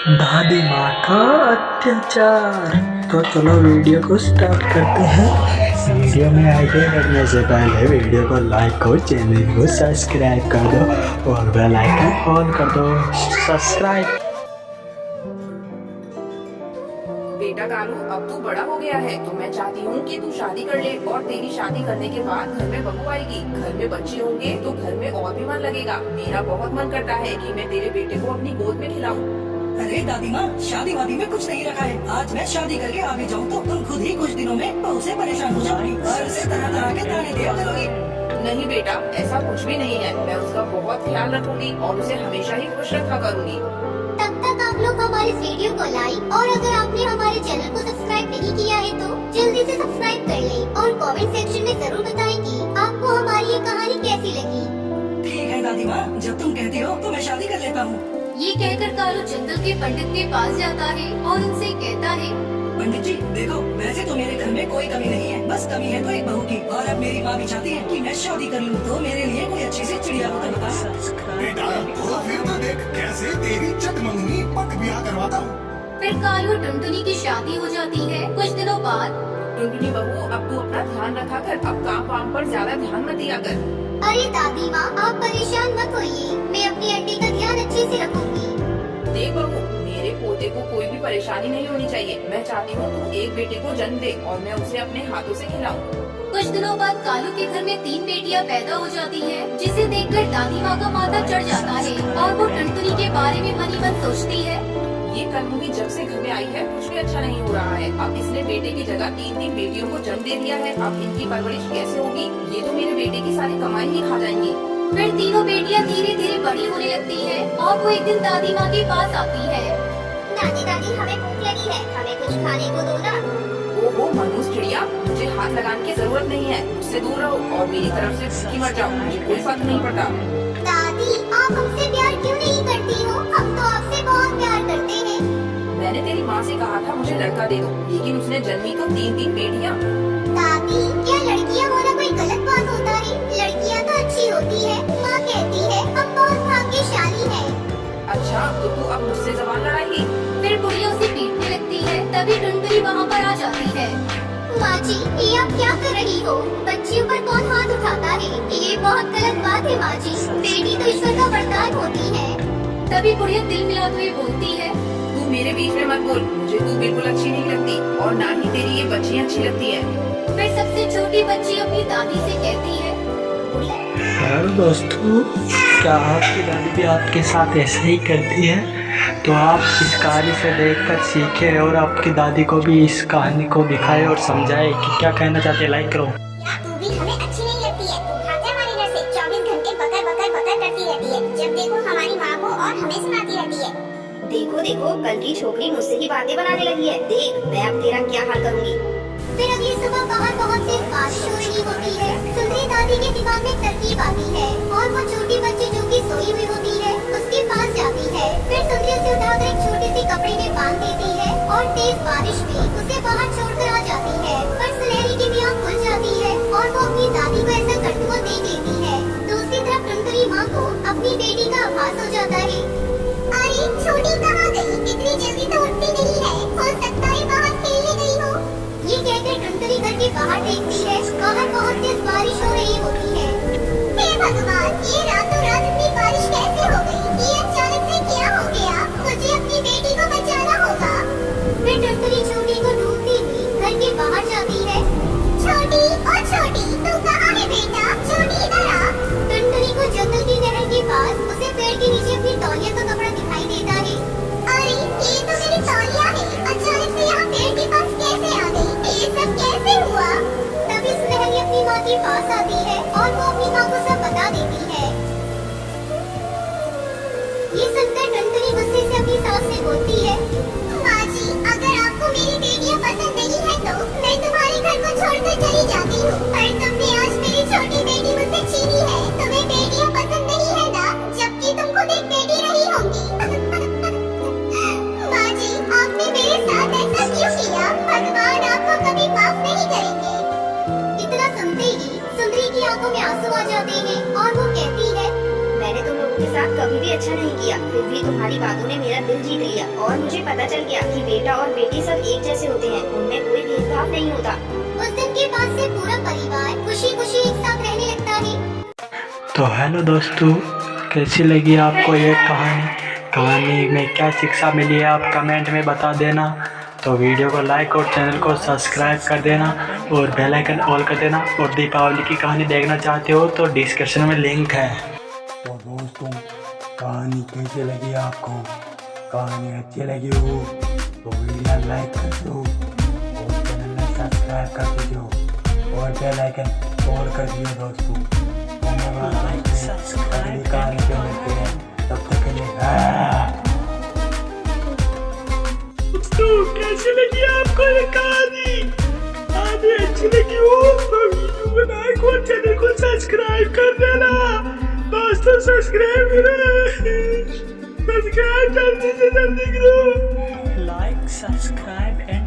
दादी माँ का अत्याचार। तो चलो वीडियो को स्टार्ट करते हैं। वीडियो में आगे बढ़ने से पहले वीडियो को लाइक करो, चैनल को सब्सक्राइब कर दो और बेल आइकन ऑन कर दो। सब्सक्राइब। बेटा कालू, अब तू बड़ा हो गया है तो मैं चाहती हूँ कि तू शादी कर ले और तेरी शादी करने के बाद घर में बहू आएगी, घर में बच्चे होंगे तो घर में और भी मन लगेगा। मेरा बहुत मन करता है कि मैं तेरे बेटे को अपनी गोद में खिलाऊं। अरे दादी माँ, शादी वादी में कुछ नहीं रखा है। आज मैं शादी करके आ भी जाऊँ तो तुम खुद ही कुछ दिनों में बहू से परेशान हो जाओगी और उसे तरह तरह के ताने दिया करोगी। नहीं बेटा, ऐसा कुछ भी नहीं है। मैं उसका बहुत ख्याल रखूंगी और उसे हमेशा ही खुश रखा करूंगी। तब तक आप लोग हमारे वीडियो को लाइक और अगर आपने हमारे चैनल को सब्सक्राइब नहीं किया है तो जल्दी से सब्सक्राइब कर लें और कमेंट सेक्शन में जरूर बताएं कि आपको हमारी ये कहानी कैसी लगी। ठीक है दादी माँ, जब तुम कहती हो तो मैं शादी कर लेता हूँ। ये कहकर कालू जंगल के पंडित के पास जाता है और उनसे कहता है, पंडित जी देखो, वैसे तो मेरे घर में कोई कमी नहीं है, बस कमी है तो एक बहू की। और अब मेरी माँ भी चाहती है कि मैं शादी कर लूँ, तो मेरे लिए कोई अच्छी सी चिड़िया होकर बताओ। बेटा तो फिर तो देख कैसे तेरी चटमंगनी पट ब्याह करवाता हूँ। फिर कालू और टुनटुनी की शादी हो जाती है। कुछ दिनों बाद, टुनटुनी बहू, अब तू अपना ध्यान रखा कर, अब काम वाम पर ज्यादा ध्यान मत दिया कर। अरे दादी माँ, आप परेशान मत होइए, मैं अपनी आंटी का ध्यान अच्छे से रखूंगी। देख बहू, मेरे पोते को कोई भी परेशानी नहीं होनी चाहिए। मैं चाहती हूँ तू एक बेटे को जन्म दे और मैं उसे अपने हाथों से खिलाऊं। कुछ दिनों बाद कालू के घर में 3 बेटियां पैदा हो जाती है, जिसे देखकर दादी माँ का माथा चढ़ जाता है और वो टुनटुनी के बारे में मनी मन सोचती है। ये कलमुही जब से घर में आई है कुछ भी अच्छा नहीं हो रहा है। अब इसने बेटे की जगह 3 बेटियों को जन्म दे दिया है। अब इनकी परवरिश कैसे होगी? ये तो मेरे बेटे की सारी कमाई ही खा जाएंगी। फिर तीनों बेटियां धीरे धीरे बड़ी होने लगती है और वो एक दिन दादी माँ के पास आती है। दादी दादी, हमें भूख लगी है, हमें कुछ खाने को दो ना। ओहो मनुष्य चिड़िया, मुझे हाथ लगाने की जरूरत नहीं है, मुझसे दूर रहो और मेरी तरफ से भूखी मर जाओ, मुझे कोई फर्क नहीं पड़ता। दादी, आप हमसे प्यार क्यों नहीं करती हो? हम तो आपसे बहुत प्यार करते हैं। मैंने तेरी माँ से कहा था मुझे लड़का दे दो, लेकिन उसने जन्मी तो 3 बेटियाँ। दादी, क्या लड़कियाँ होना कोई गलत बात होता है? लड़कियाँ तो अच्छी होती है। माँ कहती है हम बहुत भाग्यशाली हैं। अच्छा तो तू अब मुझसे जबान लड़ाएगी? फिर बुढ़िया उसे पीटने लगती है, तभी टुनटुनी वहाँ पर आ जाती है। माँ जी, ये आप क्या कर रही हो? बच्चियों पर कौन हाथ उठाता है? ये बहुत गलत बात है माँ जी। बेटी तो ईश्वर का वरदान होती है। तभी बुढ़िया दिल मिलाते हुए बोलती है, तू मेरे बीच में मत बोल, मुझे तू बिल्कुल अच्छी नहीं लगती और ना ही तेरी ये बच्चियाँ अच्छी लगती है। फिर सबसे छोटी बच्ची अपनी दादी से कहती है, यार दोस्तों, क्या आपकी दादी भी आपके साथ ऐसे ही करती है? तो आप इस कहानी से देखकर सीखें और आपकी दादी को भी इस कहानी को दिखाएं और समझाएं कि क्या कहना चाहते हैं। लाइक करो। या तू भी हमें अच्छी नहीं लगती है। तू भाग जा हमारे घर से। 24 घंटे बकर बकर बकर करती रहती है। जब देखो हमारी माँ को और हमें सुनाती रहती है। देखो देखो, कल की छोकरी मुझसे ही बातें बनाने लगी है। देख मैं अब तेरा क्या हाल करूँगी। फिर अगली सुबह बाहर बहुत तेज बारिश हो रही होती है। सुंदरी दादी के दिमाग में तरकीब आती है और वो छोटी बच्ची जो कि सोई हुई होती है उसके पास जाती है। फिर सुंदरी उसे उठाकर एक छोटी सी कपड़े में बांध देती है और तेज बारिश में उसे बाहर छोड़कर आ जाती है। पर सुनहरी की भी आँख खुल जाती है और वो अपनी दादी को ऐसा करते हुए देख लेती है। दूसरी तरफ टुनटुनी माँ को अपनी बेटी का आभास हो जाता है। अरे छोटी कहाँ गई? इतनी जल्दी तो उठती नहीं है। हो सकता है बाहर खेलने गई हो। ये कहकर टुनटुनी घर के बाहर देखती है। बाहर बहुत तेज बारिश हो रही होती है। हे भगवान, ये रातों रात इतनी बारिश कैसे हो गई? ये अचानक से क्या हो गया? मुझे अपनी बेटी को बचाना होगा। फिर टुनटुनी छोटी को ढूंढती हुई साथ कभी भी अच्छा नहीं किया, फिर भी तुम्हारी बातों ने मेरा दिल जीत लिया और मुझे पता चल गया कि बेटा और बेटी सब एक जैसे होते हैं, उनमें कोई भेदभाव नहीं होता। उस दिन के बाद से पूरा परिवार खुशी खुशी एक साथ रहने लगता है। तो हेलो दोस्तों, कैसी लगी आपको ये कहानी में क्या शिक्षा मिली है आप कमेंट में बता देना। तो वीडियो को लाइक और चैनल को सब्सक्राइब कर देना और बेल आइकन ऑल कर देना। और दीपावली की कहानी देखना चाहते हो तो डिस्क्रिप्शन में लिंक है। तो दोस्तों, कहानी कैसी लगी आपको? कहानी अच्छी लगी हो तो वीडियो लाइक कर दो और चैनल में सब्सक्राइब कर दीजिए और बेल आइकन ऑल कर दियो दोस्तों। अगली कहानी पे मिलते हैं, तब तक के लिए दोस्तों, कैसी लगी आपको ये कहानी? कहानी अच्छी लगी हो तो वीडियो को लाइक और चैनल को सब्सक्राइब कर देना दोस्तों। सब्सक्राइब जल्दी से जल्दी करो। Like, subscribe and